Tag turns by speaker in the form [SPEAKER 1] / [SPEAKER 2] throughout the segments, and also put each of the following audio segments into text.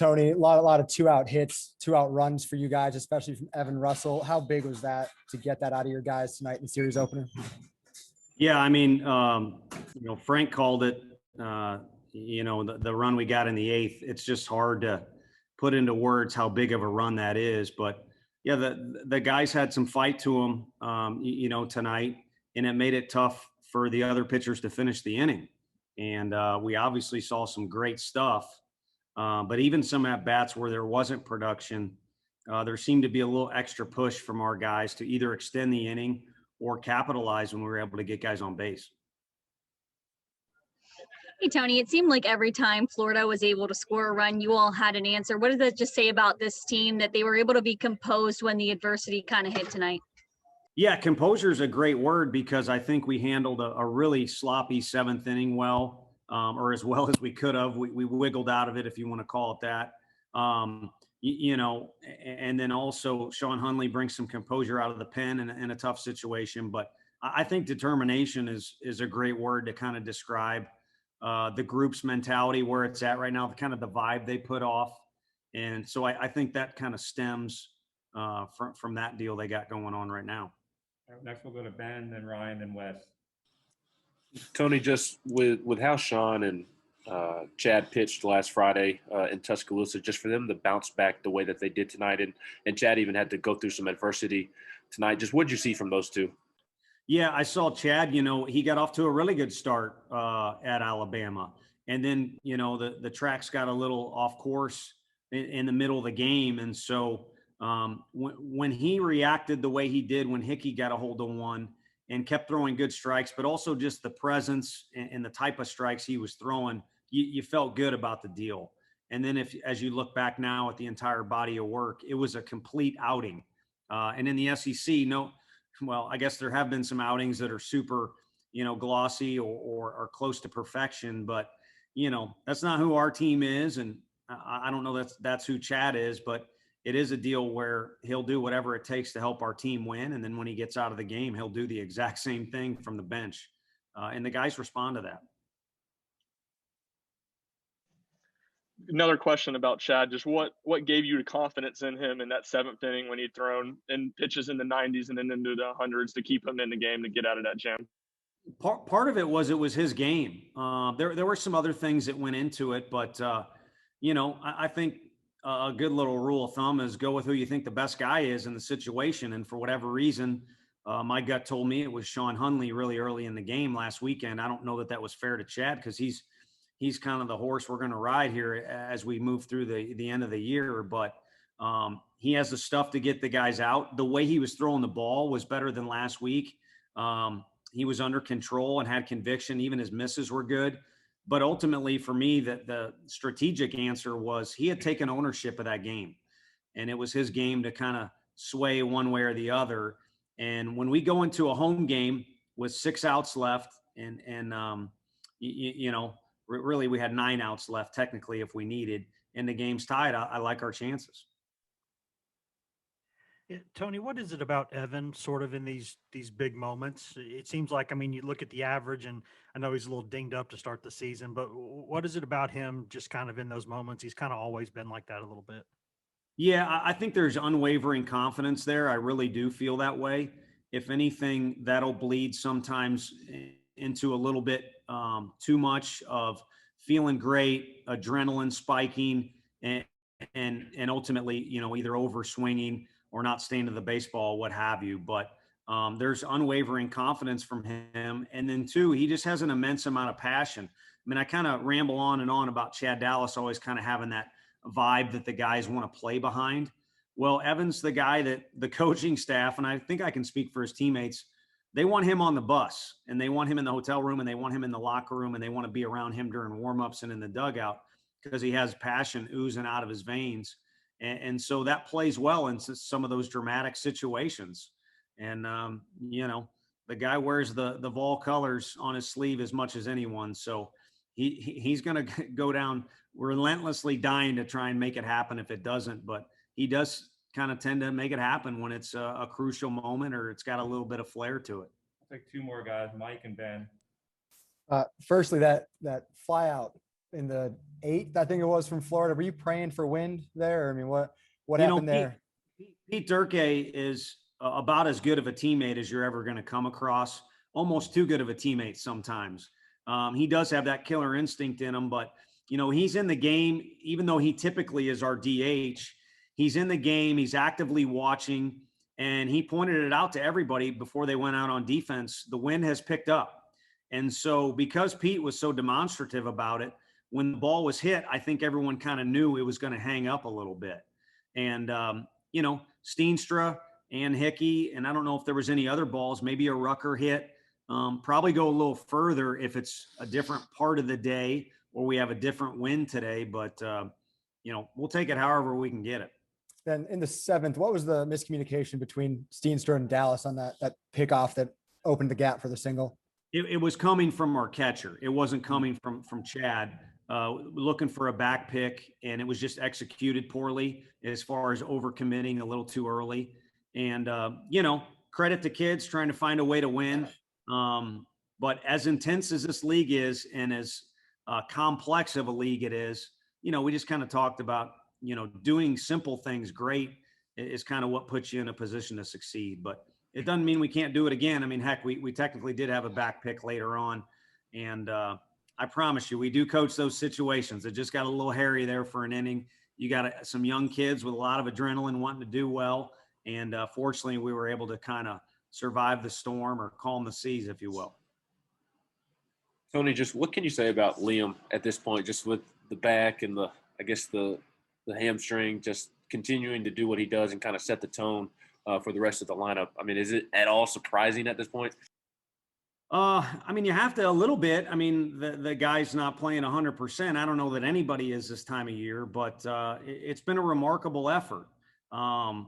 [SPEAKER 1] Tony, a lot of 2-out hits, 2-out runs for you guys, especially from Evan Russell. How big was that to get that out of your guys tonight in the series opener?
[SPEAKER 2] Yeah, I mean, Frank called it, the run we got in the 8th. It's just hard to put into words how big of a run that is. But, yeah, the guys had some fight to them, tonight, and it made it tough for the other pitchers to finish the inning. And we obviously saw some great stuff. But even some at-bats where there wasn't production, there seemed to be a little extra push from our guys to either extend the inning or capitalize when we were able to get guys on base.
[SPEAKER 3] Hey, Tony, it seemed like every time Florida was able to score a run, you all had an answer. What does that just say about this team, that they were able to be composed when the adversity kind of hit tonight?
[SPEAKER 2] Yeah, composure is a great word, because I think we handled a really sloppy 7th inning well, or as well as we could have. We wiggled out of it, if you want to call it that. And then also Sean Hunley brings some composure out of the pen in a tough situation. But I think determination is a great word to kind of describe the group's mentality, where it's at right now, kind of the vibe they put off. And so I think that kind of stems from that deal they got going on right now.
[SPEAKER 4] Next we'll go to Ben, then Ryan, then Wes.
[SPEAKER 5] Tony, just with how Sean and Chad pitched last Friday in Tuscaloosa, just for them to bounce back the way that they did tonight, and Chad even had to go through some adversity tonight. Just what did you see from those two?
[SPEAKER 2] Yeah, I saw Chad. He got off to a really good start at Alabama, and then the tracks got a little off course in the middle of the game, and so when he reacted the way he did when Hickey got a hold of one and kept throwing good strikes, but also just the presence and the type of strikes he was throwing, you felt good about the deal. And then as you look back now at the entire body of work, it was a complete outing. And in the SEC, I guess there have been some outings that are super, glossy or close to perfection, but that's not who our team is. And I don't know that's who Chad is, but it is a deal where he'll do whatever it takes to help our team win. And then when he gets out of the game, he'll do the exact same thing from the bench. And the guys respond to that.
[SPEAKER 6] Another question about Chad, just what gave you the confidence in him in that 7th inning when he'd thrown in pitches in the 90s and then into the 100s to keep him in the game to get out of that jam?
[SPEAKER 2] Part of it was his game. There were some other things that went into it, but I think a good little rule of thumb is go with who you think the best guy is in the situation. And for whatever reason, my gut told me it was Sean Hunley really early in the game last weekend. I don't know that was fair to Chad, because he's kind of the horse we're going to ride here as we move through the end of the year. But he has the stuff to get the guys out. The way he was throwing the ball was better than last week. He was under control and had conviction. Even his misses were good. But ultimately, for me, the strategic answer was he had taken ownership of that game, and it was his game to kind of sway one way or the other. And when we go into a home game with 6 outs left, and really we had 9 outs left technically if we needed, and the game's tied, I like our chances.
[SPEAKER 7] Yeah, Tony, what is it about Evan sort of in these big moments? It seems like, you look at the average, and I know he's a little dinged up to start the season, but what is it about him just kind of in those moments? He's kind of always been like that a little bit.
[SPEAKER 2] Yeah, I think there's unwavering confidence there. I really do feel that way. If anything, that'll bleed sometimes into a little bit too much of feeling great, adrenaline spiking, and ultimately, either over swinging or not staying to the baseball, what have you. But there's unwavering confidence from him. And then, too, he just has an immense amount of passion. I kind of ramble on and on about Chad Dallas always kind of having that vibe that the guys want to play behind. Well, Evan's the guy that the coaching staff, and I think I can speak for his teammates, they want him on the bus, and they want him in the hotel room, and they want him in the locker room, and they want to be around him during warmups and in the dugout, because he has passion oozing out of his veins. And so that plays well into some of those dramatic situations. And, the guy wears the Vol colors on his sleeve as much as anyone. So he's going to go down relentlessly dying to try and make it happen if it doesn't. But he does kind of tend to make it happen when it's a crucial moment or it's got a little bit of flair to it.
[SPEAKER 4] I'll take 2 more guys, Mike and Ben.
[SPEAKER 1] Firstly, that fly out in the 8th, I think it was, from Florida. Were you praying for wind there? I mean, what
[SPEAKER 2] You know,
[SPEAKER 1] happened there?
[SPEAKER 2] Pete Durkee is about as good of a teammate as you're ever going to come across. Almost too good of a teammate sometimes. He does have that killer instinct in him, but you know, he's in the game, even though he typically is our DH. He's in the game. He's actively watching, and he pointed it out to everybody before they went out on defense. The wind has picked up, and so because Pete was so demonstrative about it, when the ball was hit, I think everyone kind of knew it was going to hang up a little bit. And you know, Steenstra and Hickey, and I don't know if there was any other balls, maybe a Rucker hit. Probably go a little further if it's a different part of the day or we have a different wind today. But you know, we'll take it however we can get it.
[SPEAKER 1] Then in the 7th, what was the miscommunication between Steenstra and Dallas on that pickoff that opened the gap for the single?
[SPEAKER 2] It was coming from our catcher. It wasn't coming from Chad. Looking for a back pick, and it was just executed poorly as far as overcommitting a little too early. And, you know, credit to kids trying to find a way to win. But as intense as this league is and as complex of a league it is, you know, we just kind of talked about, you know, doing simple things great is kind of what puts you in a position to succeed. But it doesn't mean we can't do it again. I mean, heck, we technically did have a back pick later on. And, I promise you, we do coach those situations. It just got a little hairy there for an inning. You got some young kids with a lot of adrenaline wanting to do well. And fortunately, we were able to kind of survive the storm or calm the seas, if you will.
[SPEAKER 5] Tony, just what can you say about Liam at this point, just with the back and the hamstring, just continuing to do what he does and kind of set the tone for the rest of the lineup? I mean, is it at all surprising at this point?
[SPEAKER 2] I mean, you have to a little bit. I mean, the guy's not playing 100%. I don't know that anybody is this time of year, but it's been a remarkable effort. I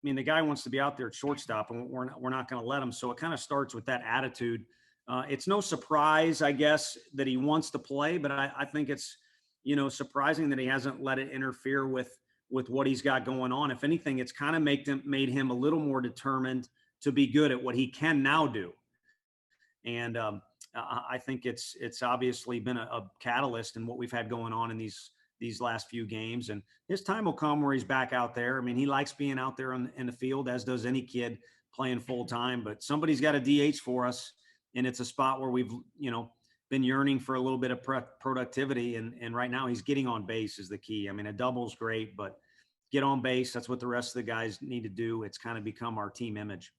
[SPEAKER 2] mean, the guy wants to be out there at shortstop, and we're not going to let him. So it kind of starts with that attitude. It's no surprise, I guess, that he wants to play, but I think it's, you know, surprising that he hasn't let it interfere with what he's got going on. If anything, it's kind of made him a little more determined to be good at what he can now do. And I think it's obviously been a catalyst in what we've had going on in these last few games. And his time will come where he's back out there. I mean, he likes being out there in the field, as does any kid playing full time. But somebody's got a DH for us, and it's a spot where we've, you know, been yearning for a little bit of productivity. And right now he's getting on base is the key. I mean, a double's great, but get on base. That's what the rest of the guys need to do. It's kind of become our team image.